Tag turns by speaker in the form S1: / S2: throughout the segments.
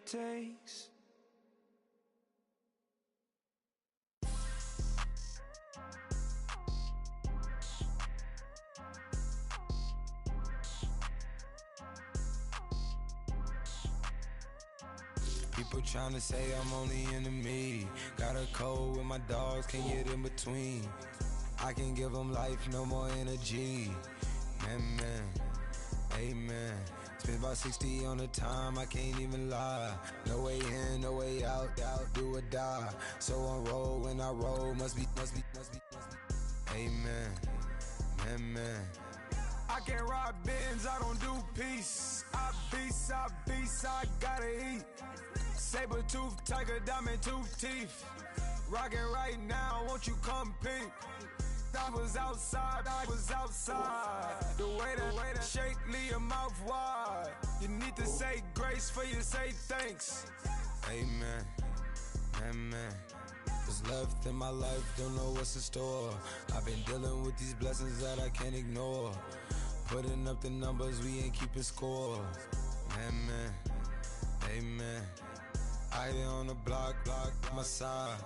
S1: it takes. People tryna say I'm only enemy. Got a code with my dogs, can't get in between. I can give them life, no more energy. Man, amen. Spent about 60 on the time, I can't even lie. No way in, no way out, do or die. So on road, when I roll, must be. Amen, man. I can't ride Benz, I don't do peace. I beast, I gotta eat. Saber tooth, tiger, diamond tooth teeth. Rockin' right now, won't you come peep? I was outside. The way that shake, leave your mouth wide. You need to say grace for you say thanks. Amen, amen. What's left in my life, don't know what's in store. I've been dealing with these blessings that I can't ignore. Putting up the numbers, we ain't keeping score. Amen, amen. I here on the block, my side.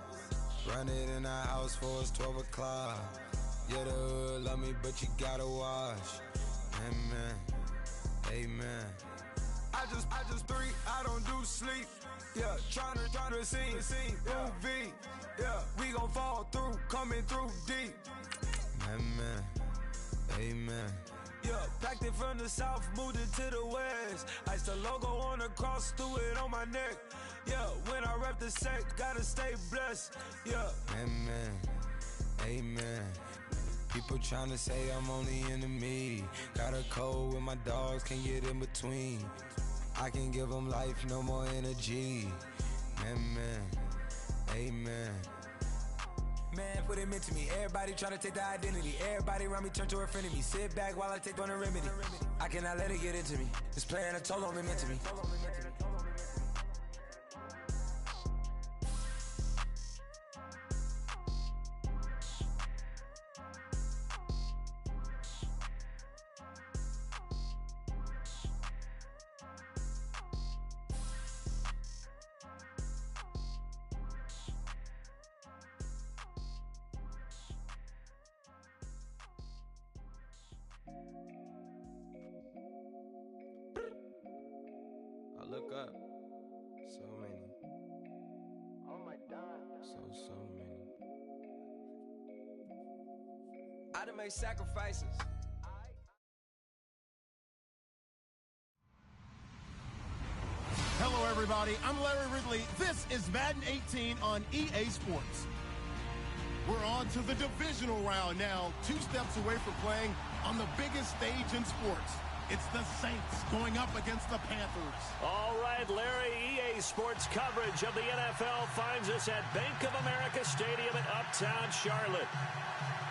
S1: Run it in the house for us 12 o'clock. Yeah, the hood love me, but you gotta watch. Amen. I just three, I don't do sleep. Yeah, tryna see movie. Yeah, we gon' fall through, coming through deep. Amen. Yeah, packed it from the south, moved it to the west. Iced the logo on the cross, threw it on my neck. Yeah, when I rep the set, gotta stay blessed. Yeah. Amen. People tryna say I'm only enemy. Got a code with my dogs, can't get in between. I can give them life, no more energy. Amen. Man, what it meant to me. Everybody tryna take the identity. Everybody around me turn to a friend of me. Sit back while I take on a remedy. I cannot let it get into me. It's playing a toll on me, meant to me. I look up, so many. Oh my God. So many. I done made sacrifices.
S2: Hello, everybody. I'm Larry Ridley. This is Madden 18 on EA Sports. We're on to the divisional round now, 2 steps away from playing on the biggest stage in sports. It's the Saints going up against the Panthers.
S3: All right, Larry, EA Sports coverage of the NFL finds us at Bank of America Stadium in Uptown Charlotte.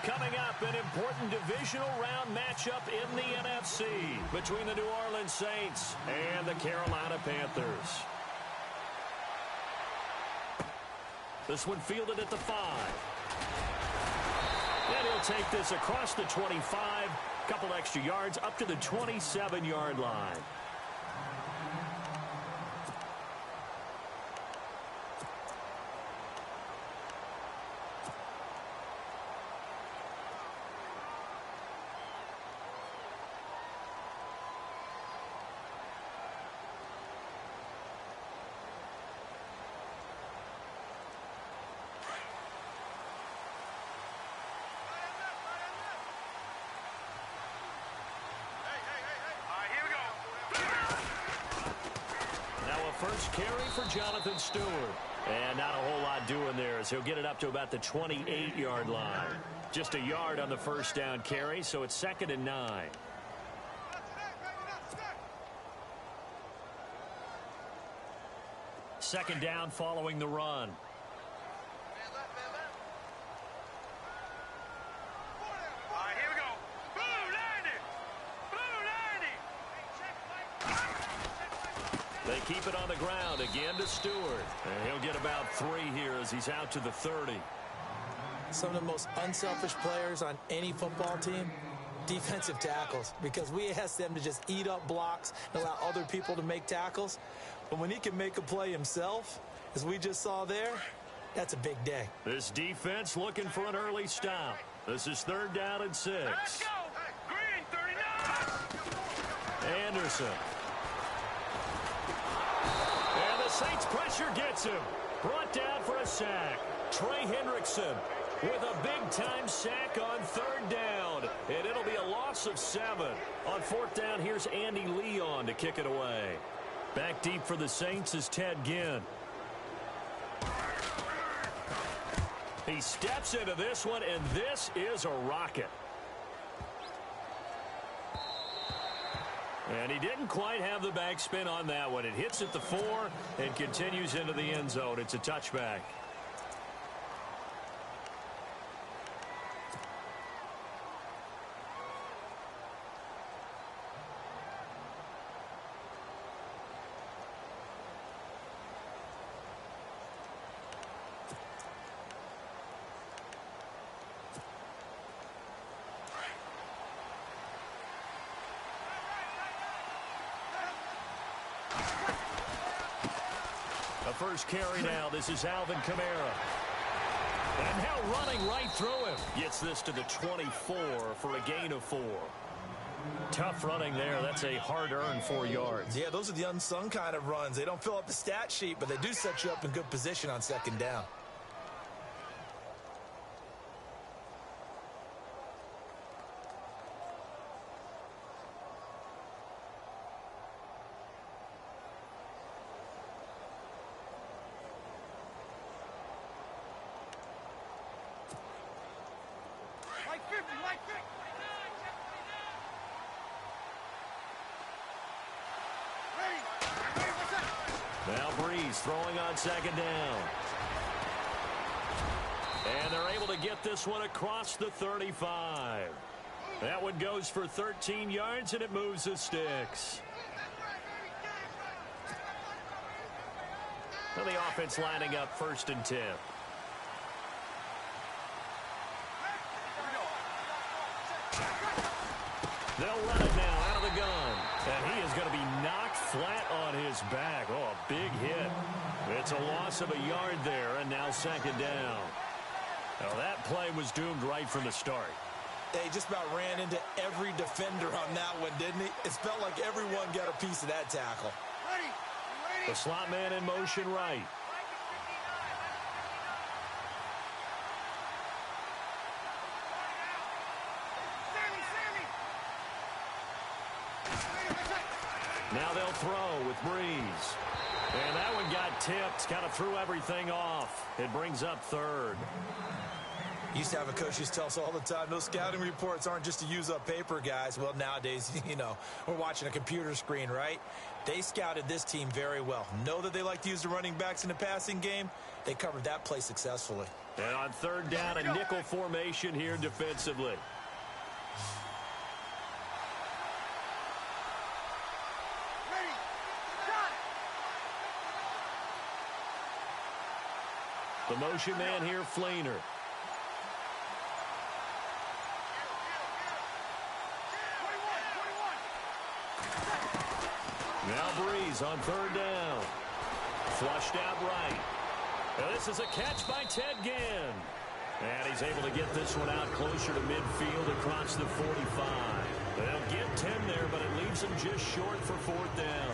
S3: Coming up, an important divisional round matchup in the NFC between the New Orleans Saints and the Carolina Panthers. This one fielded at the 5. And he'll take this across the 25. Couple extra yards up to the 27-yard line. First carry for Jonathan Stewart. And not a whole lot doing there as he'll get it up to about the 28-yard line. Just a yard on the first down carry, so it's 2nd and 9. Second down following the run. They keep it on the ground again to Stewart. And he'll get about 3 here as he's out to the 30.
S4: Some of the most unselfish players on any football team, defensive tackles, because we ask them to just eat up blocks and allow other people to make tackles. But when he can make a play himself, as we just saw there, that's a big day.
S3: This defense looking for an early stop. This is 3rd down and 6.
S5: Let's go. Green, 39.
S3: Anderson. And the Saints pressure gets him. Brought down for a sack. Trey Hendrickson with a big-time sack on 3rd down. And it'll be a loss of 7. On 4th down, here's Andy Leon to kick it away. Back deep for the Saints is Ted Ginn. He steps into this one, and this is a rocket. And he didn't quite have the backspin on that one. It hits at the 4 and continues into the end zone. It's a touchback. First carry now. This is Alvin Kamara. And now running right through him. Gets this to the 24 for a gain of 4. Tough running there. That's a hard-earned 4 yards.
S4: Yeah, those are the unsung kind of runs. They don't fill up the stat sheet, but they do set you up in good position on 2nd down.
S3: Now Breeze throwing on 2nd down. And they're able to get this one across the 35. That one goes for 13 yards, and it moves the sticks. And the offense lining up 1st and 10. They'll run it now out of the gun. And he is going to be knocked flat on his back. Oh, a big hit. It's a loss of a yard there, and now 2nd down. Now that play was doomed right from the start.
S4: They just about ran into every defender on that one, didn't he? It felt like everyone got a piece of that tackle.
S3: The slot man in motion right. Now they'll throw with Breeze. And that one got tipped, kind of threw everything off. It brings up 3rd.
S4: Used to have a coach used to tell us all the time, those scouting reports aren't just to use up paper, guys. Well, nowadays, you know, we're watching a computer screen, right? They scouted this team very well. Know that they like to use the running backs in the passing game. They covered that play successfully.
S3: And on 3rd down, a nickel formation here defensively. The motion man here, Flainer. Now Breeze on 3rd down. Flushed out right. Now this is a catch by Ted Ginn. And he's able to get this one out closer to midfield across the 45. They'll get 10 there, but it leaves them just short for 4th down.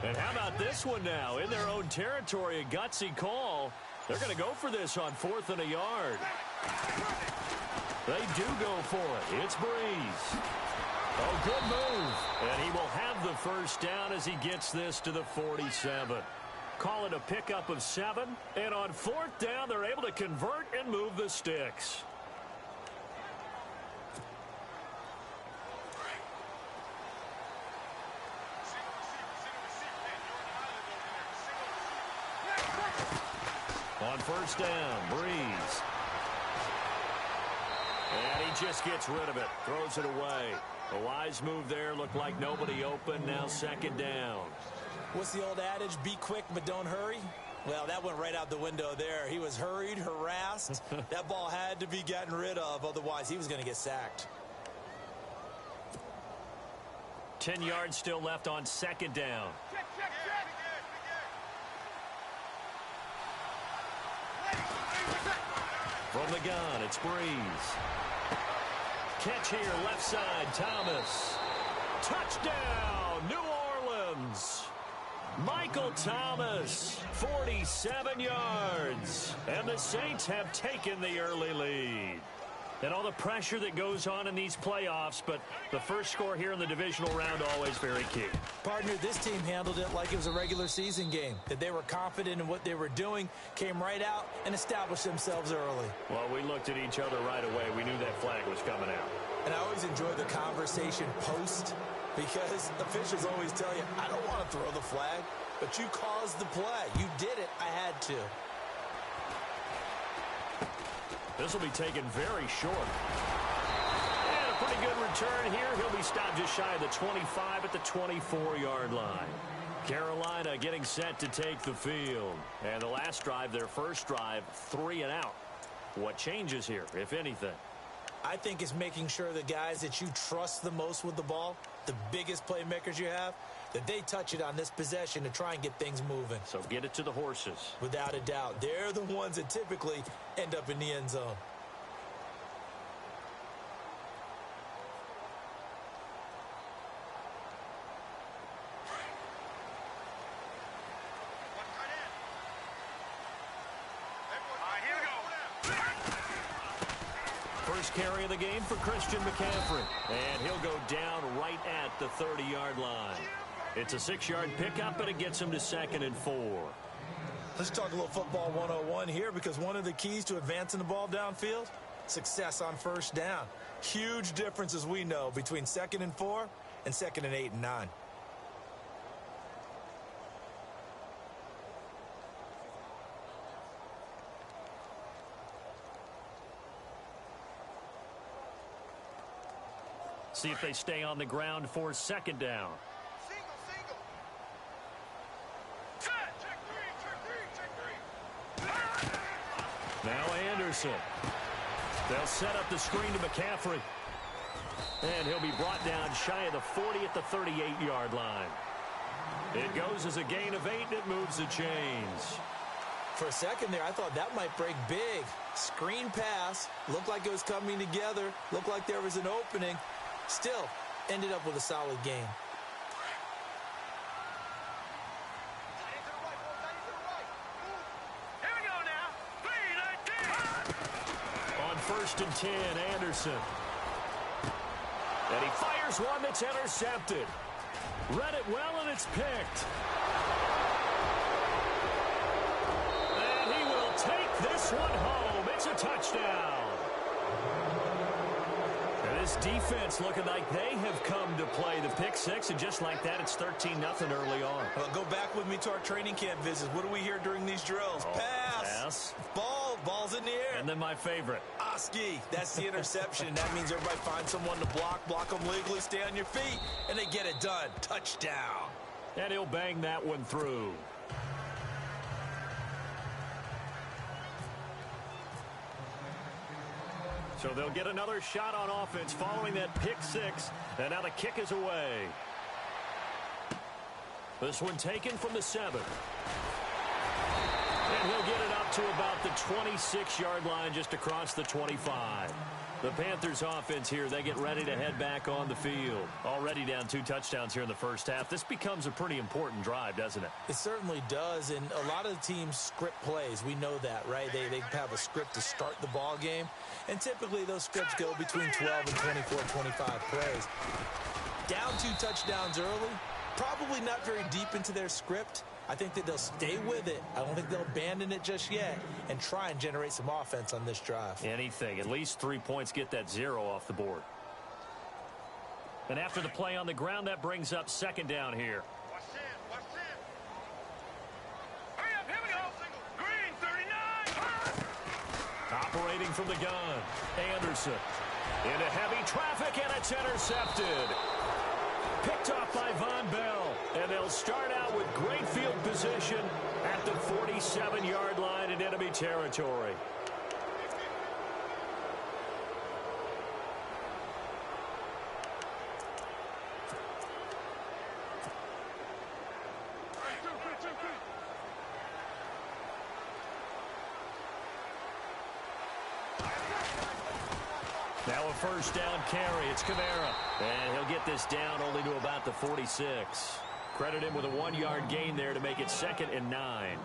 S3: And how about this one now? In their own territory, a gutsy call. They're going to go for this on 4th and a yard. They do go for it. It's Breeze. Oh, good move. And he will have the 1st down as he gets this to the 47. Call it a pickup of 7. And on 4th down, they're able to convert and move the sticks. On first down, Breeze. And he just gets rid of it. Throws it away. A wise move there. Looked like nobody open. Now second down.
S4: What's the old adage? Be quick, but don't hurry. Well, that went right out the window there. He was hurried, harassed. That ball had to be gotten rid of. Otherwise, he was going to get sacked.
S3: 10 yards still left on second down.
S5: Check.
S3: From the gun, it's Breeze. Catch here, left side, Thomas. Touchdown, New Orleans. Michael Thomas, 47 yards. And the Saints have taken the early lead. And all the pressure that goes on in these playoffs, but the first score here in the divisional round always very key.
S4: Partner, this team handled it like it was a regular season game. That they were confident in what they were doing, came right out and established themselves early.
S3: Well, we looked at each other right away. We knew that flag was coming out.
S4: And I always enjoy the conversation post, because officials always tell you, I don't want to throw the flag, but you caused the play. You did it. I had to.
S3: This will be taken very short. And a pretty good return here. He'll be stopped just shy of the 25 at the 24-yard line. Carolina getting set to take the field. And the last drive, their first drive, 3 and out. What changes here, if anything?
S4: I think it's making sure the guys that you trust the most with the ball, the biggest playmakers you have, that they touch it on this possession to try and get things moving.
S3: So get it to the horses.
S4: Without a doubt. They're the ones that typically end up in the end zone.
S3: First carry of the game for Christian McCaffrey. And he'll go down right at the 30-yard line. It's a 6-yard pickup, and it gets him to 2nd and 4.
S4: Let's talk a little football 101 here, because one of the keys to advancing the ball downfield, success on first down. Huge difference, as we know, between 2nd and 4 and 2nd and 8 and 9.
S3: See if they stay on the ground for second down.
S5: Single. Check three.
S3: Now Anderson. They'll set up the screen to McCaffrey. And he'll be brought down shy of the 40 at the 38-yard line. It goes as a gain of 8, and it moves the chains.
S4: For a second there, I thought that might break big. Screen pass. Looked like it was coming together. Looked like there was an opening. Still, ended up with a solid game.
S5: Here we go now. 3-19.
S3: On 1st and 10, Anderson. And he fires one that's intercepted. Read it well, and it's picked. And he will take this one home. It's a touchdown. And this defense looking like they have come to play the pick six, and just like that, it's 13-0 early on.
S4: Well, go back with me to our training camp visits. What do we hear during these drills? Pass. Ball's in the air.
S3: And then my favorite.
S4: Oski. That's the interception. That means everybody finds someone to block them legally, stay on your feet, and they get it done. Touchdown.
S3: And he'll bang that one through. So they'll get another shot on offense following that pick six. And now the kick is away. This one taken from the 7. And he'll get it up to about the 26-yard line, just across the 25. The Panthers offense here, they get ready to head back on the field. Already down 2 touchdowns here in the first half. This becomes a pretty important drive, doesn't it?
S4: It certainly does, and a lot of the teams script plays. We know that, right? They have a script to start the ball game, and typically those scripts go between 12 and 24, 25 plays. Down 2 touchdowns early, probably not very deep into their script. I think that they'll stay with it. I don't think they'll abandon it just yet and try and generate some offense on this drive.
S3: Anything. At least 3 points, get that 0 off the board. And after the play on the ground, that brings up second down here.
S5: Watch this. Hurry up, here we go. Green, 39.
S3: operating from the gun. Anderson into heavy traffic, and it's intercepted. Picked off by Von Bell, and they'll start out with great field position at the 47-yard line in enemy territory. Now a first down carry. It's Kamara. And he'll get this down only to about the 46. Credit him with a 1-yard gain there to make it 2nd and 9.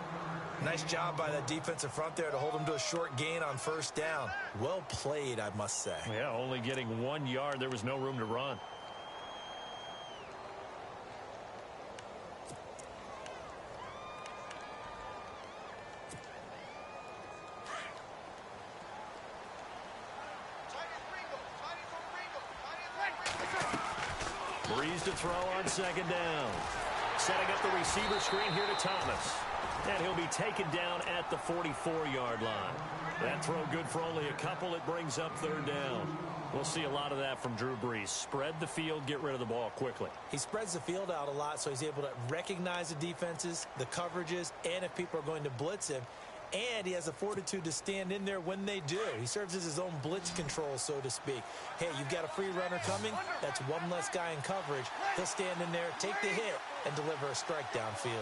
S4: Nice job by that defensive front there to hold him to a short gain on first down. Well played, I must say.
S3: Yeah, only getting 1 yard. There was no room to run. Breeze to throw on 2nd down. Setting up the receiver screen here to Thomas. And he'll be taken down at the 44-yard line. That throw good for only a couple. It brings up 3rd down. We'll see a lot of that from Drew Brees. Spread the field, get rid of the ball quickly.
S4: He spreads the field out a lot, so he's able to recognize the defenses, the coverages, and if people are going to blitz him. And he has the fortitude to stand in there when they do. He serves as his own blitz control, so to speak. Hey, you've got a free runner coming. That's one less guy in coverage. He'll stand in there, take the hit, and deliver a strike downfield.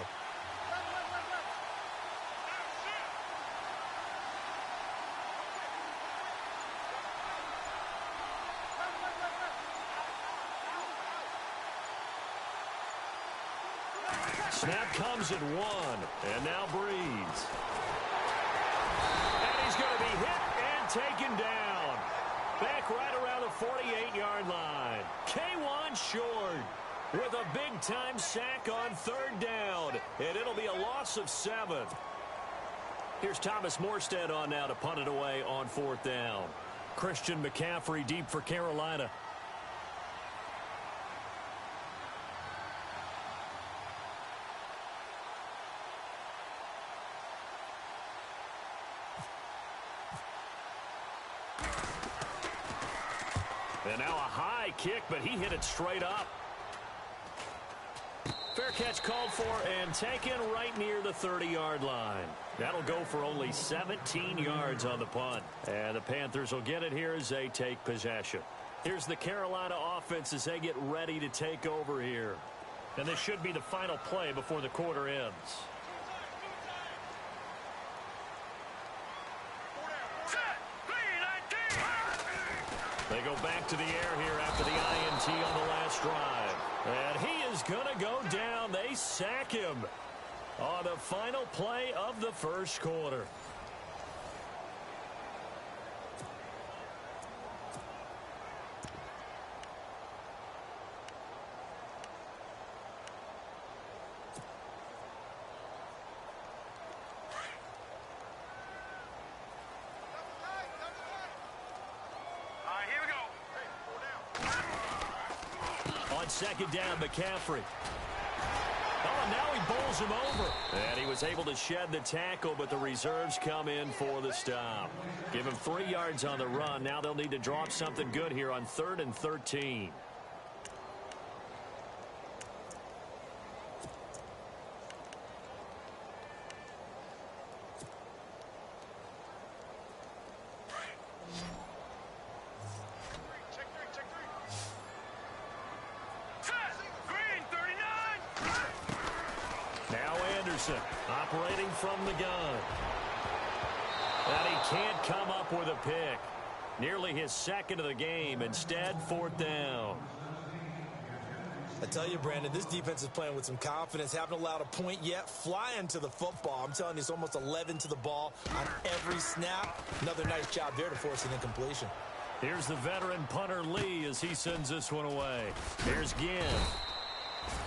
S3: Snap comes at 1. And now Breeze. And he's going to be hit and taken down. Back right around the 48-yard line. K1 short with a big-time sack on 3rd down. And it'll be a loss of 7. Here's Thomas Morstead on now to punt it away on 4th down. Christian McCaffrey deep for Carolina. And now a high kick, but he hit it straight up. Fair catch called for and taken right near the 30-yard line. That'll go for only 17 yards on the punt. And the Panthers will get it here as they take possession. Here's the Carolina offense as they get ready to take over here. And this should be the final play before the quarter ends. They go back to the air here after the INT on the last drive. And he is going to go down. They sack him on the final play of the first quarter. On 2nd down, McCaffrey. Oh, and now he bowls him over. And he was able to shed the tackle, but the reserves come in for the stop. Give him 3 yards on the run. Now they'll need to drop something good here on 3rd and 13. Operating from the gun. And he can't come up with a pick. Nearly his 2nd of the game. Instead, 4th down.
S4: I tell you, Brandon, this defense is playing with some confidence. Haven't allowed a point yet. Flying to the football. I'm telling you, it's almost 11 to the ball on every snap. Another nice job there to force an incompletion.
S3: Here's the veteran punter Lee as he sends this one away. Here's Ginn.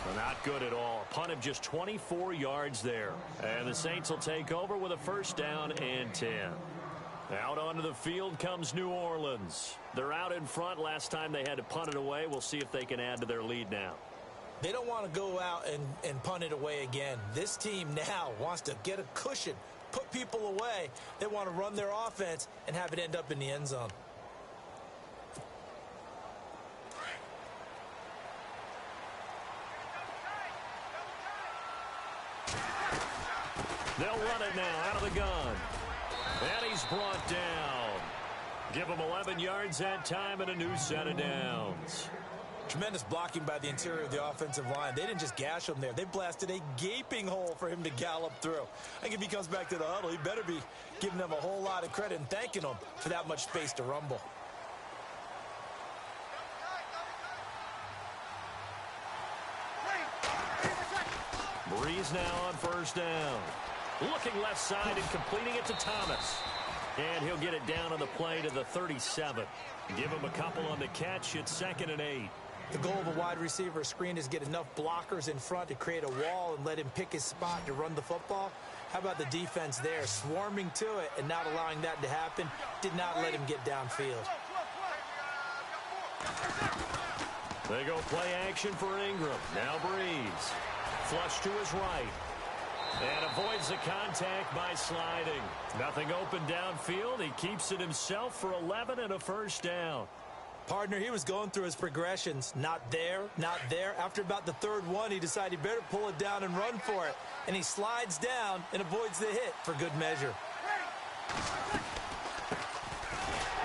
S3: Well, not good at all. A punt of just 24 yards there. And the Saints will take over with a first down and 10. Out onto the field comes New Orleans. They're out in front. Last time they had to punt it away. We'll see if they can add to their lead now.
S4: They don't want to go out and punt it away again. This team now wants to get a cushion put people away. They want to run their offense and have it end up in the end zone.
S3: They'll run it now out of the gun. And he's brought down. Give him 11 yards that time and a new set of downs.
S4: Tremendous blocking by the interior of the offensive line. They didn't just gash him there. They blasted a gaping hole for him to gallop through. I think if he comes back to the huddle, he better be giving them a whole lot of credit and thanking them for that much space to rumble.
S3: Breeze now on first down. Looking left side and completing it to Thomas. And he'll get it down on the play to the 37. Give him a couple on the catch. It's 2nd and 8.
S4: The goal of a wide receiver screen is get enough blockers in front to create a wall and let him pick his spot to run the football. How about the defense there, swarming to it and not allowing that to happen? Did not let him get downfield.
S3: They go play action for Ingram. Now Breeze. Flush to his right. And avoids the contact by sliding. Nothing open downfield. He keeps it himself for 11 and a first down.
S4: Partner, he was going through his progressions. Not there, not there. After about the third one, he decided he better pull it down and run for it. And he slides down and avoids the hit for good measure.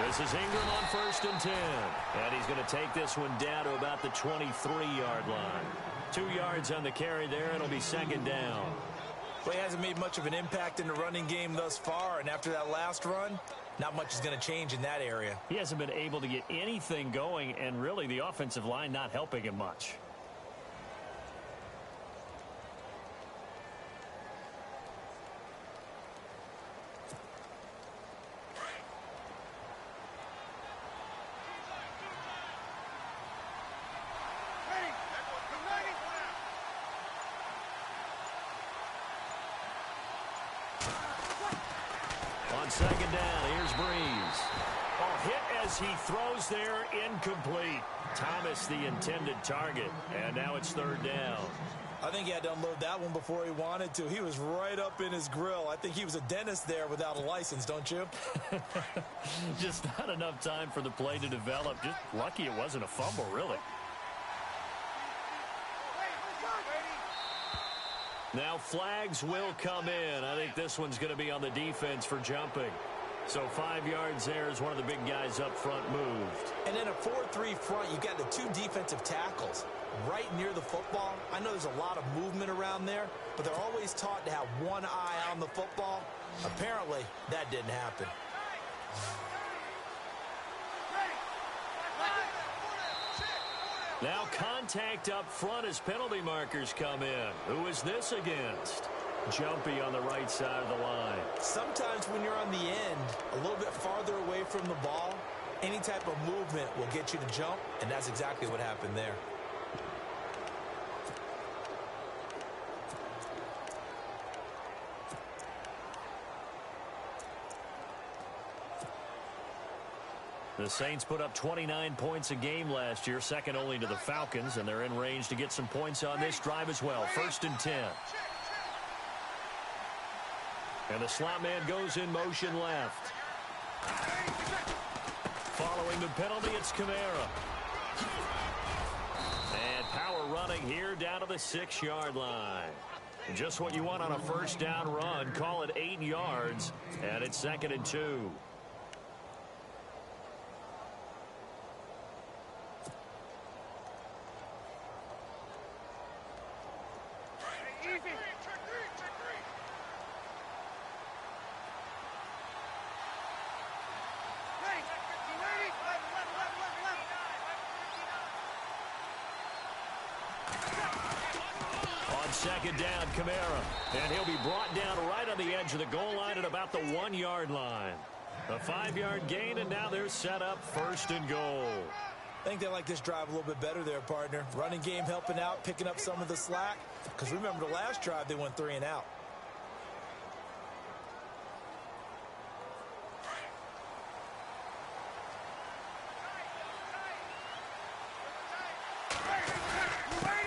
S3: This is Ingram on 1st and 10. And he's going to take this one down to about the 23-yard line. 2 yards on the carry there. It'll be 2nd down.
S4: Well, he hasn't made much of an impact in the running game thus far, and after that last run, not much is going to change in that area.
S3: He hasn't been able to get anything going, and really the offensive line not helping him much. On 2nd down, here's Breeze. Oh, hit as he throws there, incomplete. Thomas the intended target, and now it's 3rd down.
S4: I think he had to unload that one before he wanted to. He was right up in his grill. I think he was a dentist there without a license, don't you?
S3: Just not enough time for the play to develop. Just lucky it wasn't a fumble, really. Now flags will come in. I think this one's going to be on the defense for jumping. So 5 yards there as one of the big guys up front moved.
S4: And in a 4-3 front, you've got the 2 defensive tackles right near the football. I know there's a lot of movement around there, but they're always taught to have one eye on the football. Apparently, that didn't happen.
S3: Now contact up front as penalty markers come in. Who is this against? Jumpy on the right side of the line.
S4: Sometimes when you're on the end, a little bit farther away from the ball, any type of movement will get you to jump, and that's exactly what happened there.
S3: The Saints put up 29 points a game last year, second only to the Falcons, and they're in range to get some points on this drive as well. 1st and 10. And the slot man goes in motion left. Following the penalty, it's Kamara. And power running here down to the 6-yard line. Just what you want on a first down run. Call it 8 yards, and it's 2nd and 2. On 2nd down, Kamara. And he'll be brought down right on the edge of the goal line at about the 1-yard line. A 5-yard gain, and now they're set up 1st and goal.
S4: I think they like this drive a little bit better there, partner. Running game helping out, picking up some of the slack. Because remember, the last drive, they went 3 and out.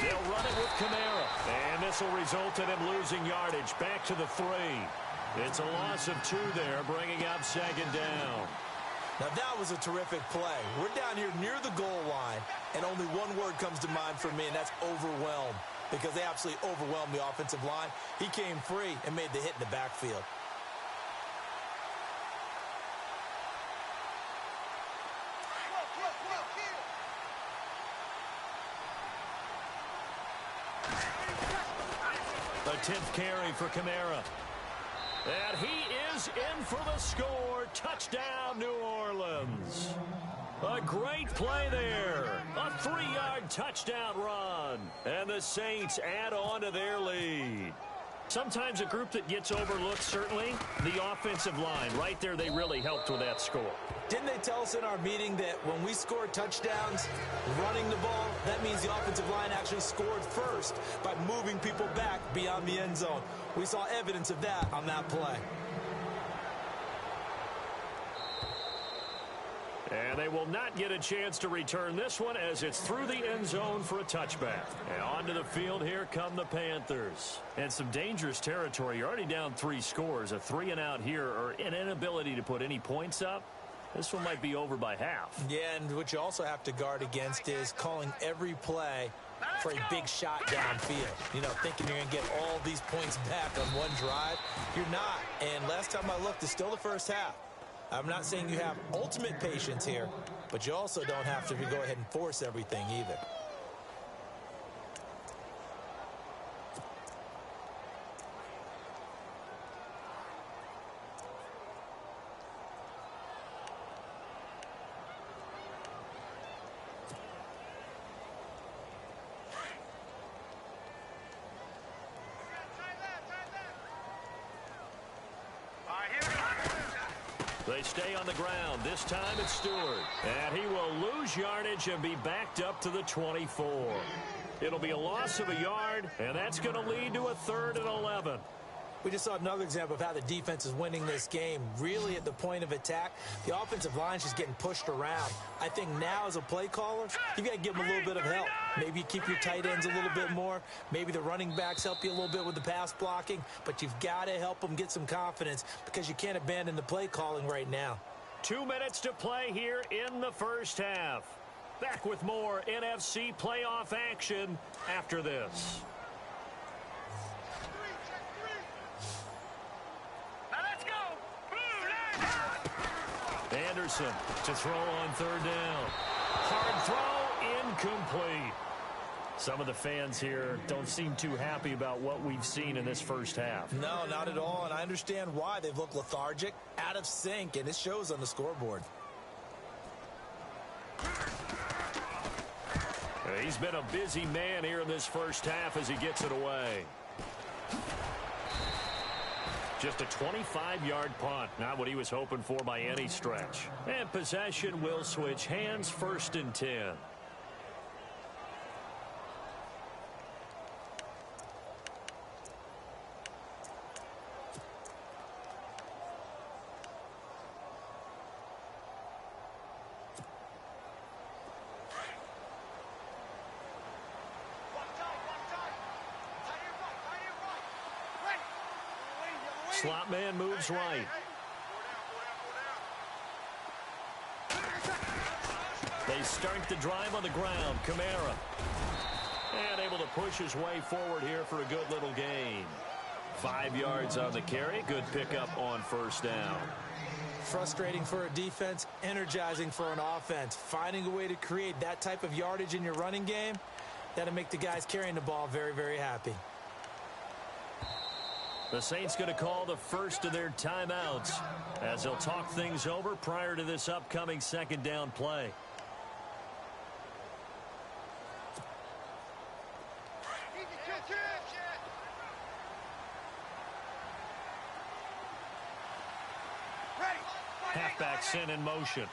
S3: They'll run it with Kamara. And this will result in him losing yardage back to the 3. It's a loss of 2 there, bringing up second down.
S4: Now, that was a terrific play. We're down here near the goal line, and only one word comes to mind for me, and that's overwhelmed, because they absolutely overwhelmed the offensive line. He came free and made the hit in the backfield.
S3: A 10th carry for Kamara. And he is in for the score. Touchdown, New Orleans. A great play there. A 3-yard touchdown run. And the Saints add on to their lead. Sometimes a group that gets overlooked, certainly, the offensive line. Right there, they really helped with that score.
S4: Didn't they tell us in our meeting that when we score touchdowns running the ball, that means the offensive line actually scored first by moving people back beyond the end zone? We saw evidence of that on that play.
S3: And they will not get a chance to return this one as it's through the end zone for a touchback. And onto the field, here come the Panthers. And some dangerous territory. You're already down 3 scores. A 3-and-out here, or an inability to put any points up. This one might be over by half.
S4: Yeah, and what you also have to guard against is calling every play for a big shot downfield. You know, thinking you're going to get all these points back on one drive. You're not. And last time I looked, it's still the first half. I'm not saying you have ultimate patience here, but you also don't have to go ahead and force everything either.
S3: They stay on the ground. This time it's Stewart. And he will lose yardage and be backed up to the 24. It'll be a loss of a yard, and that's going to lead to a 3rd and 11.
S4: We just saw another example of how the defense is winning this game. Really at the point of attack, the offensive line's just getting pushed around. I think now as a play caller, you got to give them a little bit of help. Maybe you keep your tight ends a little bit more. Maybe the running backs help you a little bit with the pass blocking. But you've got to help them get some confidence because you can't abandon the play calling right now.
S3: 2 minutes to play here in the first half. Back with more NFC playoff action after this. Anderson to throw on 3rd down. Hard throw, incomplete. Some of the fans here don't seem too happy about what we've seen in this first half.
S4: No, not at all, and I understand why. They've looked lethargic, out of sync, and it shows on the scoreboard.
S3: He's been a busy man here in this first half as he gets it away. Just a 25-yard punt, not what he was hoping for by any stretch. And possession will switch hands, 1st and 10. Slot man moves right. They start the drive on the ground. Kamara. And able to push his way forward here for a good little gain. 5 yards on the carry. Good pickup on 1st down.
S4: Frustrating for a defense, energizing for an offense. Finding a way to create that type of yardage in your running game, that'll make the guys carrying the ball very, very happy.
S3: The Saints going to call the first of their timeouts as they'll talk things over prior to this upcoming 2nd down play. Halfback sent in motion.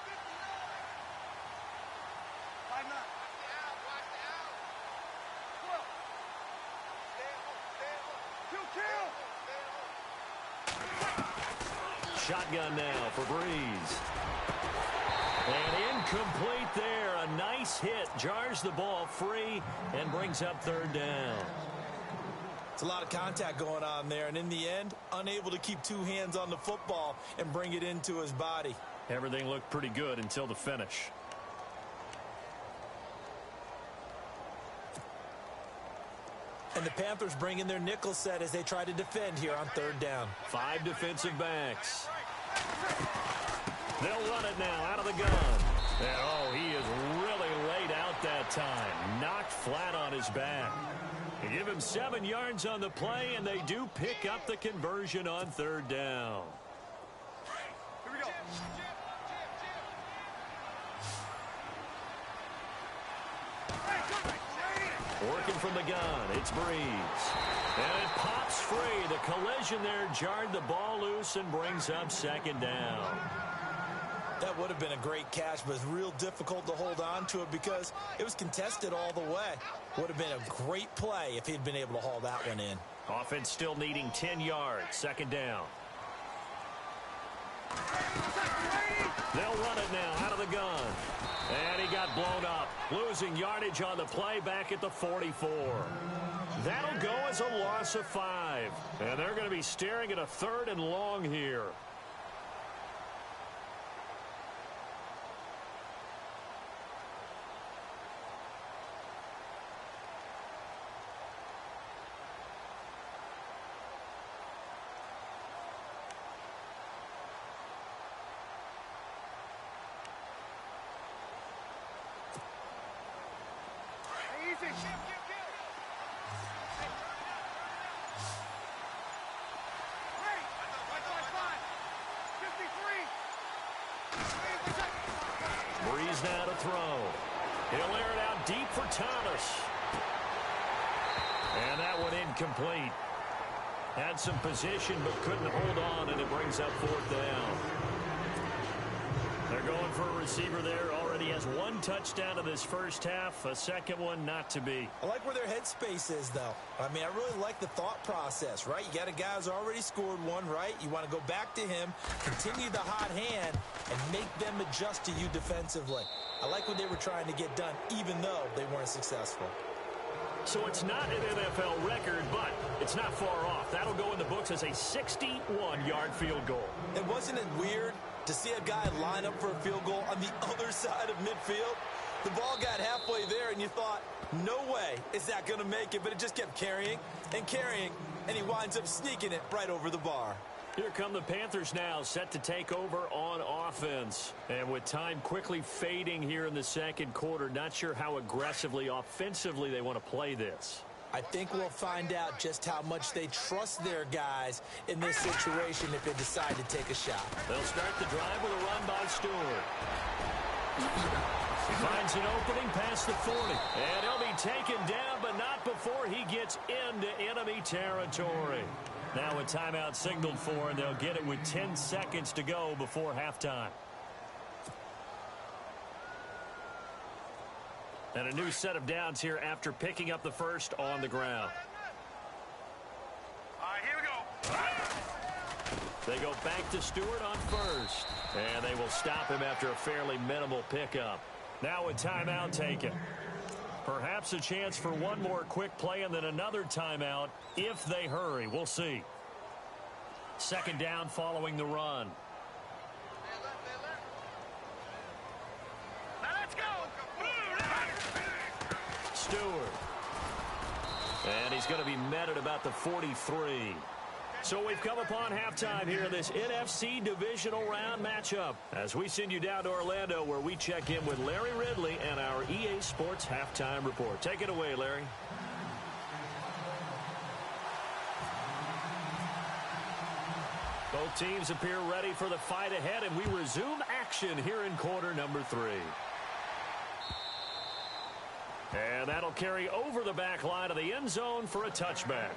S3: Shotgun now for Breeze. And incomplete there. A nice hit. Jars the ball free and brings up 3rd down.
S4: It's It's a lot of contact going on there, and in the end, unable to keep two hands on the football and bring it into his body.
S3: Everything looked pretty good until the finish.
S4: And the Panthers bring in their nickel set as they try to defend here on third down.
S3: 5 defensive backs. They'll run it now out of the gun. And, oh, he is really laid out that time. Knocked flat on his back. They give him 7 yards on the play, and they do pick up the conversion on third down.
S5: Here we go.
S3: Working from the gun, it's Breeze. And it pops free. The collision there jarred the ball loose and brings up second down.
S4: That would have been a great catch, but it's real difficult to hold on to it because it was contested all the way. Would have been a great play if he'd been able to haul that one in.
S3: Offense still needing 10 yards. Second down. They'll run it now out of the gun. And he got blown up. Losing yardage on the play back at the 44. That'll go as a loss of 5. And they're going to be staring at a 3rd and long here. Breeze now to throw. He'll air it out deep for Thomas. And that one incomplete. Had some position but couldn't hold on, and it brings up 4th down. They're going for a receiver there. Already has 1 touchdown in this first half. A second one not to be.
S4: I like where their headspace is, though. I mean, I really like the thought process, right? You got a guy who's already scored 1, right? You want to go back to him, continue the hot hand, and make them adjust to you defensively. I like what they were trying to get done, even though they weren't successful.
S3: So it's not an NFL record, but it's not far off. That'll go in the books as a 61-yard field goal.
S4: And wasn't it weird to see a guy line up for a field goal on the other side of midfield? The ball got halfway there, and you thought, no way is that going to make it, but it just kept carrying and carrying, and he winds up sneaking it right over the bar.
S3: Here come the Panthers now, set to take over on offense. And with time quickly fading here in the second quarter, not sure how aggressively, offensively they want to play this.
S4: I think we'll find out just how much they trust their guys in this situation if they decide to take a shot.
S3: They'll start the drive with a run by Stewart. He finds an opening past the 40. And he'll be taken down, but not before he gets into enemy territory. Now a timeout signaled for, and they'll get it with 10 seconds to go before halftime. And a new set of downs here after picking up the first on the ground.
S5: All right, here we go.
S3: They go back to Stewart on first. And they will stop him after a fairly minimal pickup. Now a timeout taken. Perhaps a chance for one more quick play and then another timeout if they hurry. We'll see. Second down following the run.
S5: Now let's go.
S3: Stewart. And he's going to be met at about the 43. So we've come upon halftime here in this NFC divisional round matchup as we send you down to Orlando where we check in with Larry Ridley and our EA Sports halftime report. Take it away, Larry. Both teams appear ready for the fight ahead, and we resume action here in quarter number 3. And that'll carry over the back line of the end zone for a touchback.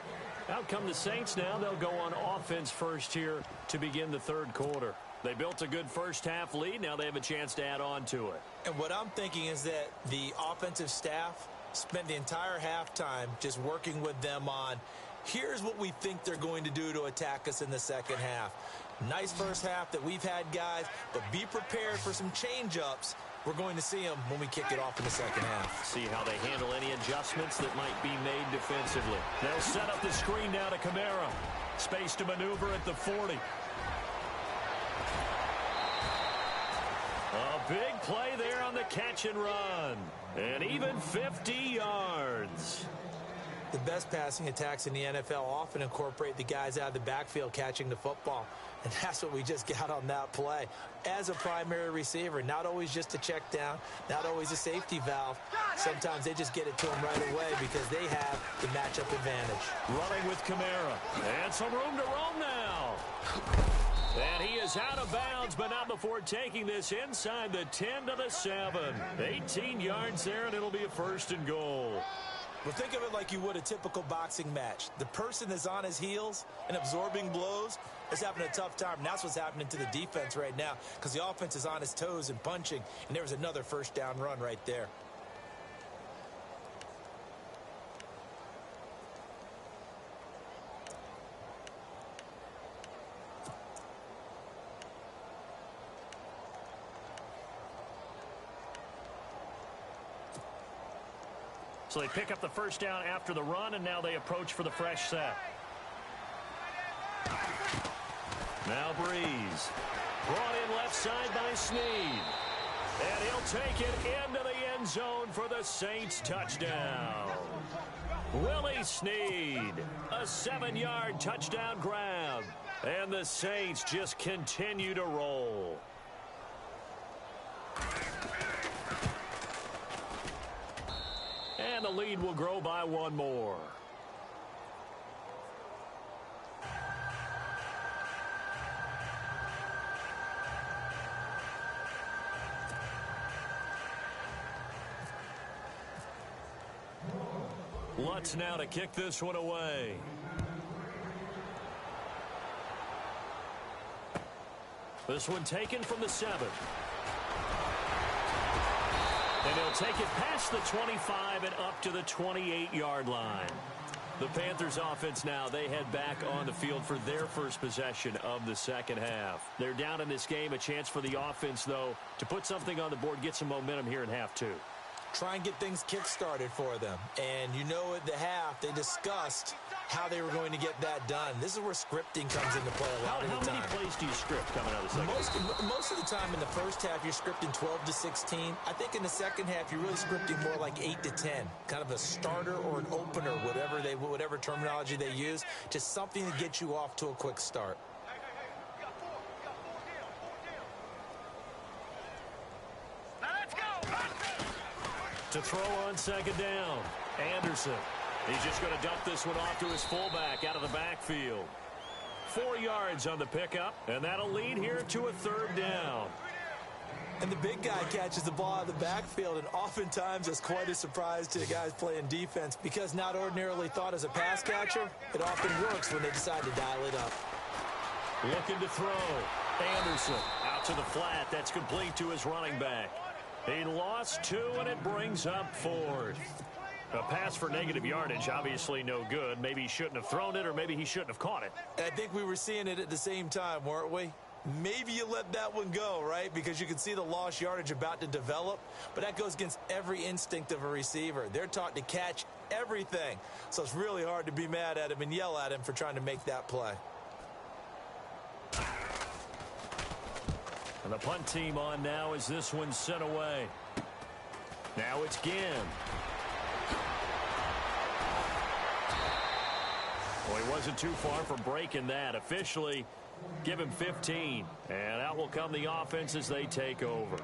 S3: Out come the Saints now. They'll go on offense first here to begin the third quarter. They built a good first half lead. Now they have a chance to add on to it.
S4: And what I'm thinking is that the offensive staff spent the entire halftime just working with them on, here's what we think they're going to do to attack us in the second half. Nice first half that we've had, guys, but be prepared for some change-ups We're going to see them when we kick it off in the second half.
S3: See how they handle any adjustments that might be made defensively. They'll set up the screen now to Kamara. Space to maneuver at the 40. A big play there on the catch and run. And even 50 yards.
S4: The best passing attacks in the NFL often incorporate the guys out of the backfield catching the football. And that's what we just got on that play. As a primary receiver, not always just a check down, not always a safety valve. Sometimes they just get it to them right away because they have the matchup advantage.
S3: Running with Kamara. And some room to roam now. And he is out of bounds, but not before taking this inside the 10 to the 7. 18 yards there, and it'll be a 1st and goal.
S4: Well, think of it like you would a typical boxing match. The person that's on his heels and absorbing blows is having a tough time. And that's what's happening to the defense right now because the offense is on his toes and punching, and there was another 1st down run right there.
S3: So they pick up the 1st down after the run, and now they approach for the fresh set. Now Breeze. Brought in left side by Snead. And he'll take it into the end zone for the Saints touchdown. Willie Snead, a 7-yard touchdown grab. And the Saints just continue to roll. And the lead will grow by 1 more. Lutz now to kick this one away. This one taken from the 7. And he'll take it past the 25 and up to the 28-yard line. The Panthers offense now, they head back on the field for their first possession of the second half. They're down in this game. A chance for the offense, though, to put something on the board, get some momentum here in half 2.
S4: Try and get things kick-started for them. And you know at the half, they discussed how they were going to get that done. This is where scripting comes into play a lot of the time.
S3: How many plays do you script coming out of the second half?
S4: Most of the time in the first half, you're scripting 12 to 16. I think in the second half, you're really scripting more like 8 to 10. Kind of a starter or an opener, whatever terminology they use. Just something to get you off to a quick start.
S3: To throw on 2nd down, Anderson. He's just going to dump this one off to his fullback out of the backfield. 4 yards on the pickup, and that'll lead here to a 3rd down.
S4: And the big guy catches the ball out of the backfield, and oftentimes it's quite a surprise to the guys playing defense because not ordinarily thought as a pass catcher, it often works when they decide to dial it up.
S3: Looking to throw. Anderson out to the flat. That's complete to his running back. He lost 2, and it brings up 4th. A pass for negative yardage, obviously no good. Maybe he shouldn't have thrown it, or maybe he shouldn't have caught it.
S4: I think we were seeing it at the same time, weren't we? Maybe you let that one go, right? Because you can see the lost yardage about to develop. But that goes against every instinct of a receiver. They're taught to catch everything. So it's really hard to be mad at him and yell at him for trying to make that play.
S3: And the punt team on now as this one's sent away. Now it's Ginn. Well, he wasn't too far from breaking that. Officially, give him 15. And out will come the offense as they take over.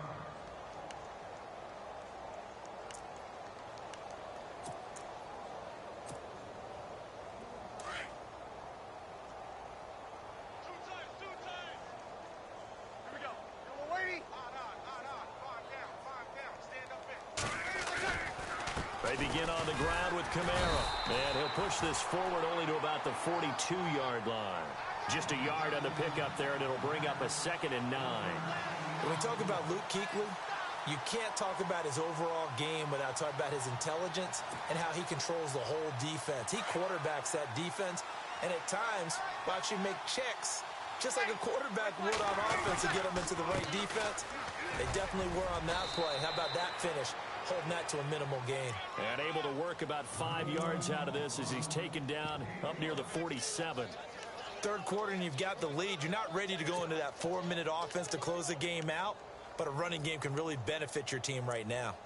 S3: They begin on the ground with Kamara. And he'll push this forward only to about the 42-yard line. Just a yard on the pickup there, and it'll bring up a 2nd and 9.
S4: When we talk about Luke Kuechly, you can't talk about his overall game without talking about his intelligence and how he controls the whole defense. He quarterbacks that defense and at times will actually make checks just like a quarterback would on offense to get them into the right defense. They definitely were on that play. How about that finish? Holding that to a minimal gain.
S3: And able to work about 5 yards out of this as he's taken down up near the 47.
S4: Third quarter and you've got the lead. You're not ready to go into that 4-minute offense to close the game out, but a running game can really benefit your team right now.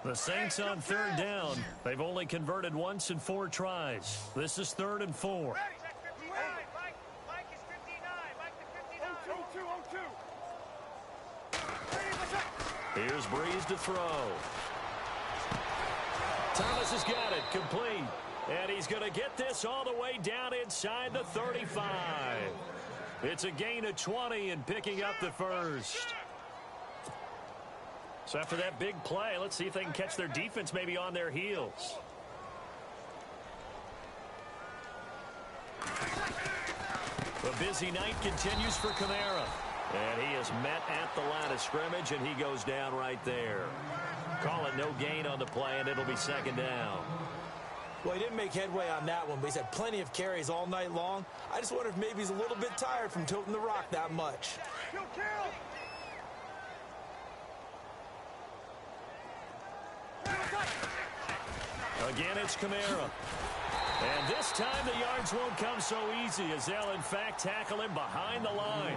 S3: The Saints on third down. They've only converted once in 4 tries. This is 3rd and 4.
S5: Mike is 59. Mike to 59.
S3: Here's Breeze to throw. Thomas has got it. Complete. And he's going to get this all the way down inside the 35. It's a gain of 20 and picking up the first. So after that big play, let's see if they can catch their defense maybe on their heels. The busy night continues for Kamara. And he is met at the line of scrimmage, and he goes down right there. Call it no gain on the play, and it'll be 2nd down.
S4: Well, he didn't make headway on that one, but he's had plenty of carries all night long. I just wonder if maybe he's a little bit tired from toting the rock that much.
S3: Again, it's Kamara. And this time the yards won't come so easy as they'll, in fact, tackle him behind the line.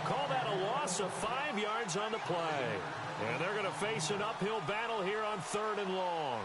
S3: Call that a loss of 5 yards on the play. And they're going to face an uphill battle here on 3rd and long.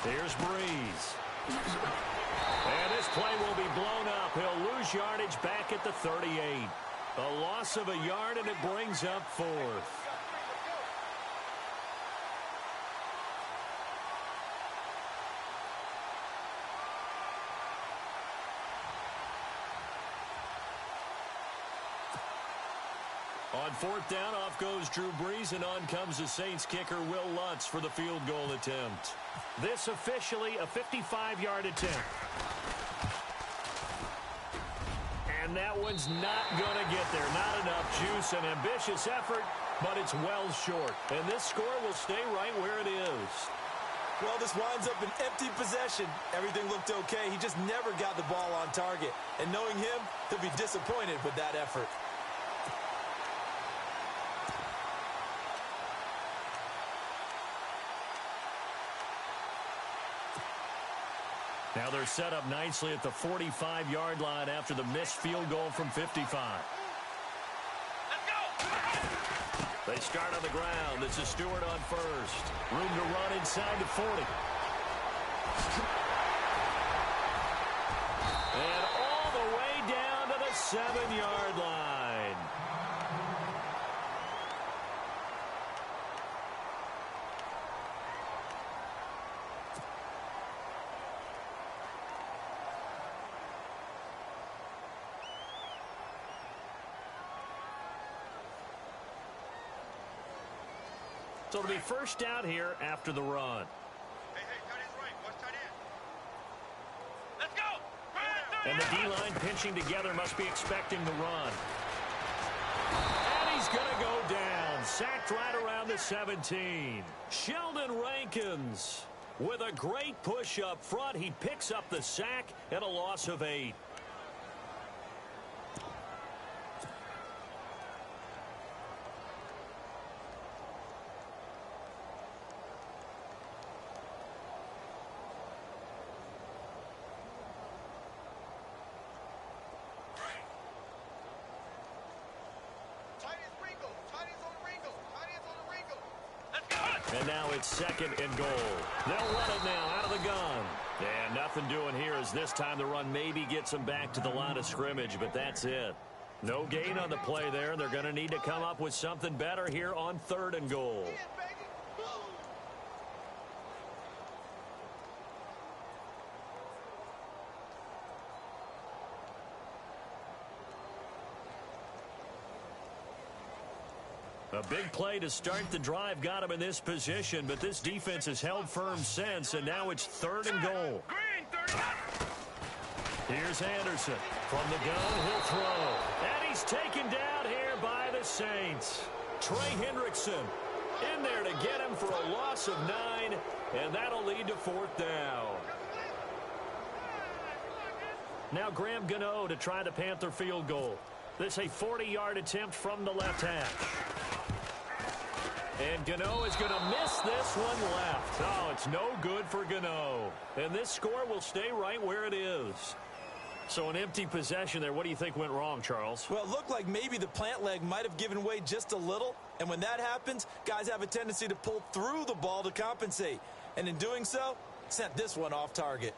S3: Here's Breeze. And this play will be blown up. He'll lose yardage back at the 38. A loss of a yard, and it brings up 4th. On 4th down, off goes Drew Brees, and on comes the Saints kicker, Will Lutz, for the field goal attempt. This officially a 55-yard attempt. And that one's not going to get there. Not enough juice. An ambitious effort, but it's well short. And this score will stay right where it is.
S4: Well, this winds up an empty possession. Everything looked okay. He just never got the ball on target. And knowing him, he'll be disappointed with that effort.
S3: Now they're set up nicely at the 45-yard line after the missed field goal from 55.
S5: Let's go!
S3: They start on the ground. This is Stewart on first. Room to run inside the 40. And all the way down to the 7-yard line. So it'll be first down here after the run.
S5: Hey, tight end's right. Watch tight end. Let's go!
S3: And the D-line pinching together must be expecting the run. And he's going to go down. Sacked right around the 17. Sheldon Rankins with a great push up front. He picks up the sack and a loss of 8. And now it's 2nd and goal. They'll run it now out of the gun. And nothing doing here as this time the run maybe gets them back to the line of scrimmage, but that's it. No gain on the play there. They're going to need to come up with something better here on 3rd and goal. A big play to start the drive got him in this position, but this defense has held firm since, and now it's 3rd and goal. Here's Anderson. From the gun, he'll throw. And he's taken down here by the Saints. Trey Hendrickson in there to get him for a loss of 9, and that'll lead to 4th down. Now Graham Gano to try the Panther field goal. This a 40-yard attempt from the left hash. And Gano is going to miss this one left. Oh, it's no good for Gano. And this score will stay right where it is. So an empty possession there. What do you think went wrong, Charles?
S4: Well, it looked like maybe the plant leg might have given way just a little. And when that happens, guys have a tendency to pull through the ball to compensate. And in doing so, sent this one off target.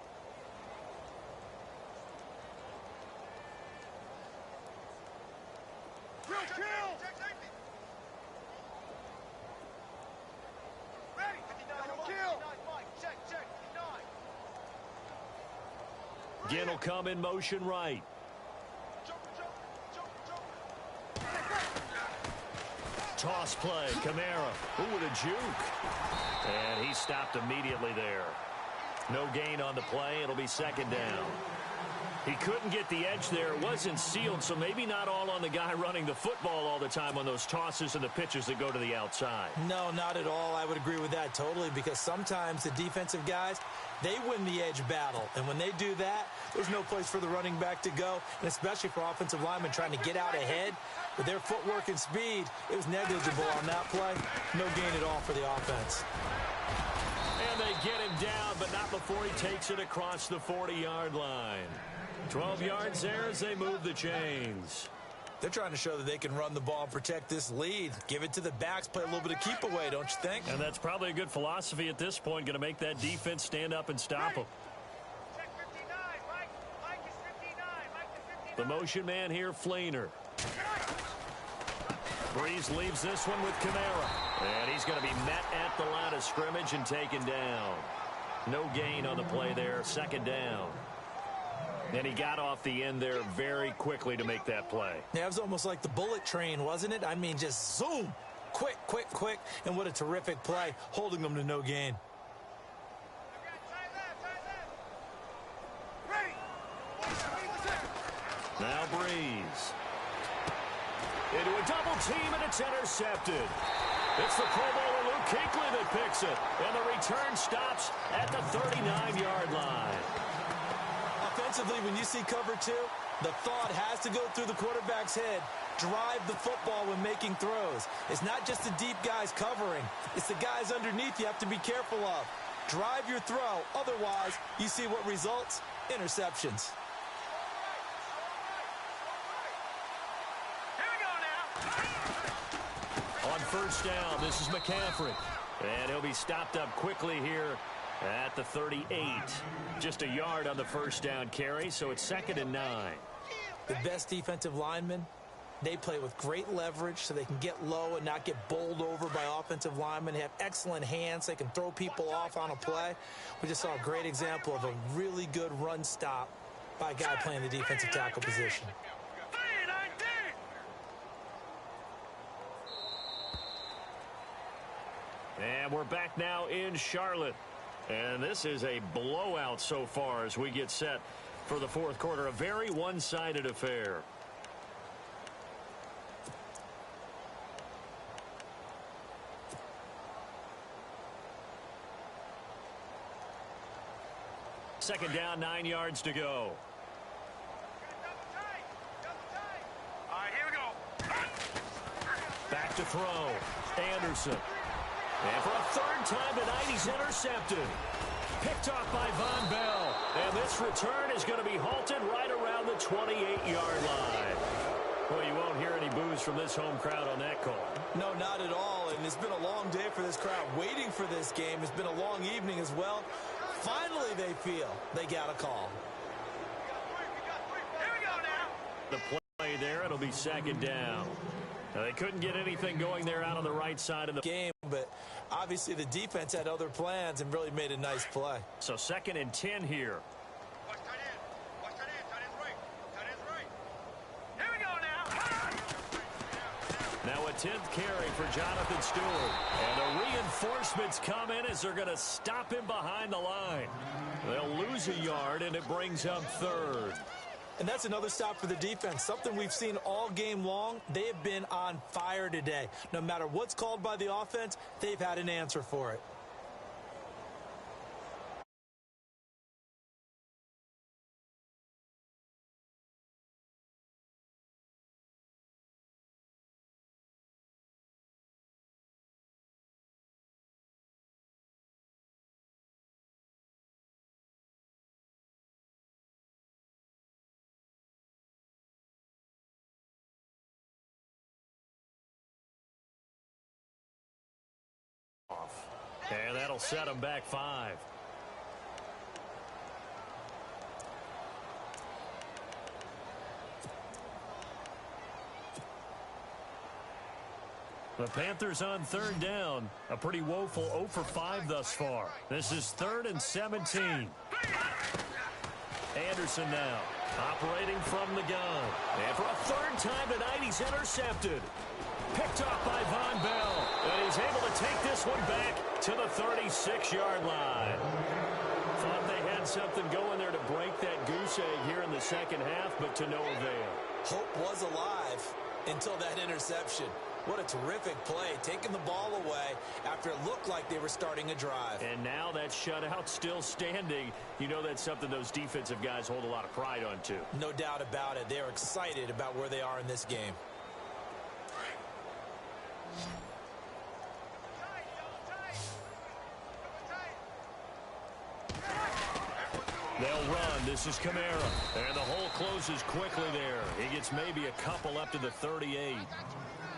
S3: Ginn will come in motion right. Toss play, Kamara. Ooh, with a juke. And he stopped immediately there. No gain on the play. It'll be 2nd down. He couldn't get the edge there. It wasn't sealed, so maybe not all on the guy running the football all the time on those tosses and the pitches that go to the outside.
S4: No, not at all. I would agree with that totally, because sometimes the defensive guys, they win the edge battle. And when they do that, there's no place for the running back to go, and especially for offensive linemen trying to get out ahead. With their footwork and speed, it was negligible on that play. No gain at all for the offense.
S3: And they get him down, but not before he takes it across the 40-yard line. 12 yards there as they move the chains.
S4: They're trying to show that they can run the ball and protect this lead. Give it to the backs, play a little bit of keep away, don't you think?
S3: And that's probably a good philosophy at this point, going to make that defense stand up and stop them. The motion man here, Flainer. Breeze leaves this one with Kamara. And he's going to be met at the line of scrimmage and taken down. No gain on the play there, 2nd down. And he got off the end there very quickly to make that play.
S4: Yeah, it was almost like the bullet train, wasn't it? I mean, just zoom. Quick, quick, quick. And what a terrific play, holding them to no gain.
S3: Now Breeze. Into a double team, and it's intercepted. It's the Pro Bowler Luke Kuechly that picks it. And the return stops at the 39-yard line.
S4: Offensively, when you see cover 2, the thought has to go through the quarterback's head. Drive the football when making throws. It's not just the deep guys covering. It's the guys underneath you have to be careful of. Drive your throw. Otherwise, you see what results? Interceptions.
S3: On 1st down, this is McCaffrey. And he'll be stopped up quickly here at the 38. Just a yard on the 1st down carry, so it's 2nd and 9.
S4: The best defensive linemen, they play with great leverage so they can get low and not get bowled over by offensive linemen. They have excellent hands. They can throw people off on a play. We just saw a great example of a really good run stop by a guy playing the defensive tackle position.
S3: And we're back now in Charlotte. And this is a blowout so far as we get set for the 4th quarter. A very one-sided affair. Second down, 9 yards to go.
S5: All right, here we go.
S3: Back to throw. Anderson. And for a 3rd time tonight, he's intercepted. Picked off by Von Bell. And this return is going to be halted right around the 28-yard line. Well, you won't hear any boos from this home crowd on that call.
S4: No, not at all. And it's been a long day for this crowd waiting for this game. It's been a long evening as well. Finally, they feel they got a call.
S5: Here we go now.
S3: The play there, it'll be 2nd down. Now, they couldn't get anything going there out on the right side of the
S4: game, but obviously the defense had other plans and really made a nice play.
S3: So 2nd and 10 here.
S5: Watch tight end. Watch tight end. Tight end's right. Tight end's right. Here we go now.
S3: Now a a 10th carry for Jonathan Stewart. And the reinforcements come in as they're going to stop him behind the line. They'll lose a yard, and it brings up 3rd.
S4: And that's another stop for the defense, something we've seen all game long. They have been on fire today. No matter what's called by the offense, they've had an answer for it.
S3: And that'll set them back 5. The Panthers on 3rd down. A pretty woeful 0 for 5 thus far. This is 3rd and 17. Anderson now operating from the gun. And for a 3rd time tonight, he's intercepted. Picked off by Von Bell. And he's able to take this one back to the 36-yard line. Thought they had something going there to break that goose egg here in the second half, but to no avail.
S4: Hope was alive until that interception. What a terrific play, taking the ball away after it looked like they were starting a drive.
S3: And now that shutout still standing. You know that's something those defensive guys hold a lot of pride on, too.
S4: No doubt about it. They're excited about where they are in this game.
S3: They'll run. This is Kamara. And the hole closes quickly there. He gets maybe a couple up to the 38.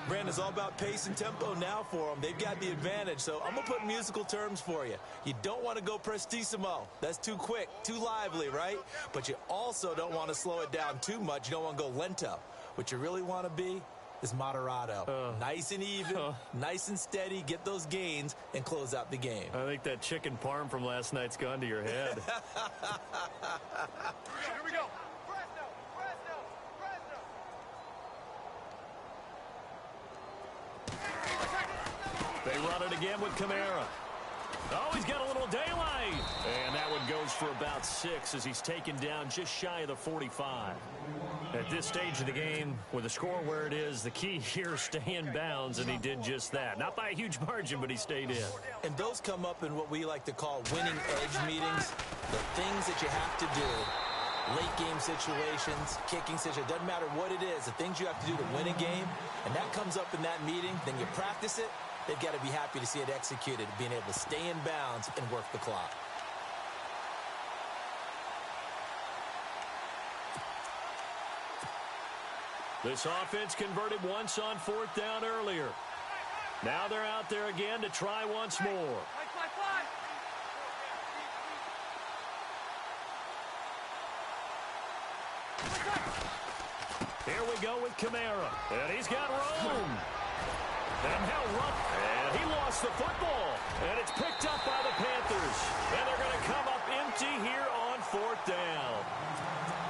S4: Brandon, it's all about pace and tempo now for them. They've got the advantage, so I'm going to put musical terms for you. You don't want to go prestissimo. That's too quick, too lively, right? But you also don't want to slow it down too much. You don't want to go lento. What you really want to be is moderato. Nice and even, nice and steady, get those gains, and close out the game.
S3: I think that chicken parm from last night's gone to your head.
S5: Here we go.
S3: They run it again with Kamara. Oh, he's got a little daylight. And that one goes for about 6 as he's taken down just shy of the 45. At this stage of the game, with the score where it is, the key here is stay in bounds, and he did just that. Not by a huge margin, but he stayed in.
S4: And those come up in what we like to call winning edge meetings. The things that you have to do, late game situations, kicking situations, doesn't matter what it is, the things you have to do to win a game, and that comes up in that meeting, then you practice it. They've got to be happy to see it executed, being able to stay in bounds and work the clock.
S3: This offense converted once on 4th down earlier. Now they're out there again to try once more. Here we go with Kamara. And he's got room. And now run. And he lost the football. And it's picked up by the Panthers. And they're going to come up empty here on 4th down.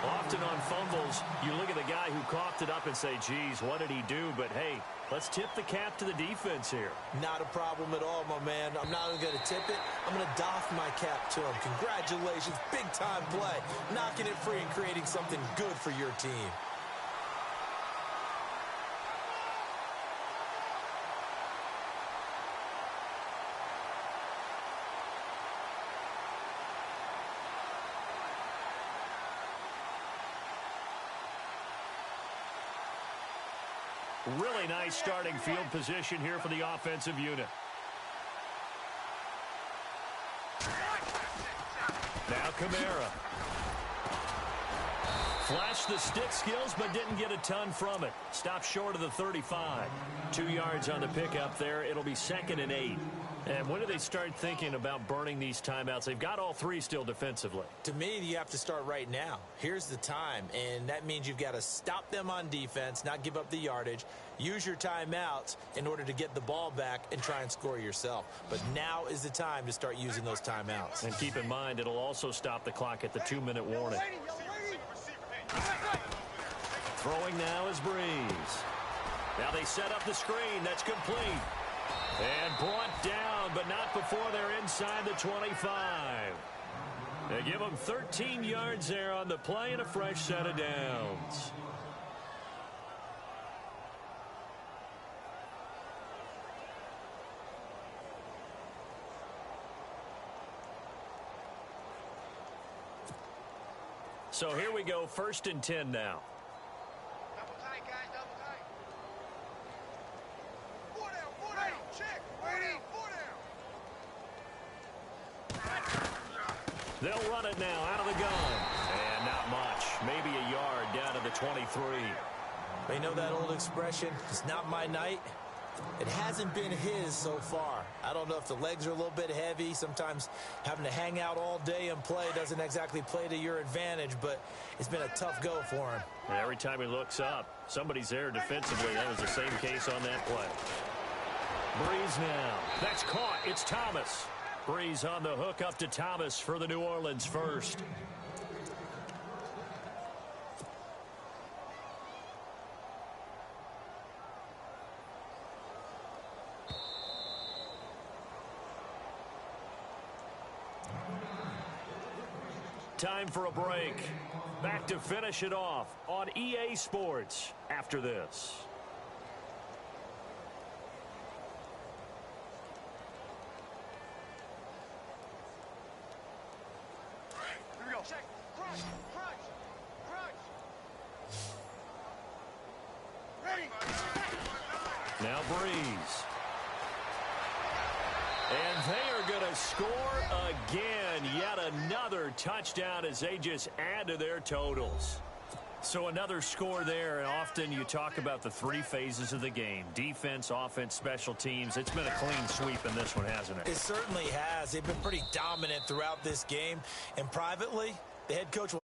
S3: Often on fumbles, you look at the guy who coughed it up and say, geez, what did he do? But, hey, let's tip the cap to the defense here.
S4: Not a problem at all, my man. I'm not even going to tip it. I'm going to doff my cap to him. Congratulations. Big-time play. Knocking it free and creating something good for your team.
S3: Really nice starting field position here for the offensive unit. Now Kamara. Flashed the stick skills, but didn't get a ton from it. Stopped short of the 35. 2 yards on the pickup there. It'll be 2nd and 8. And when do they start thinking about burning these timeouts? They've got all 3 still defensively.
S4: To me, you have to start right now. Here's the time, and that means you've got to stop them on defense, not give up the yardage, use your timeouts in order to get the ball back and try and score yourself. But now is the time to start using those timeouts.
S3: And keep in mind, it'll also stop the clock at the 2-minute warning.
S5: Receiver, man.
S3: Throwing now is Breeze. Now they set up the screen. That's complete. And brought down, but not before they're inside the 25. They give them 13 yards there on the play and a fresh set of downs. So here we go, 1st and 10 now.
S5: Double tight, guys, double tight. 4 down, 4 down. Check. 4 down, 4 down.
S3: They'll run it now out of the gun. And not much. Maybe a yard down to the 23.
S4: They know that old expression, it's not my night. It hasn't been his so far. I don't know if the legs are a little bit heavy. Sometimes having to hang out all day and play doesn't exactly play to your advantage, but it's been a tough go for him.
S3: And every time he looks up, somebody's there defensively. That was the same case on that play. Breeze now. That's caught. It's Thomas. Breeze on the hook up to Thomas for the New Orleans first. Time for a break. Back to finish it off on EA Sports after this.
S5: Here we go. Check. Crunch. Crunch. Crunch. Ready.
S3: Now Breeze. And they are going to score again. Yet another touchdown as they just add to their totals. So another score there, and often you talk about the 3 phases of the game. Defense, offense, special teams. It's been a clean sweep in this one, hasn't it?
S4: It certainly has. They've been pretty dominant throughout this game. And privately, the head coach will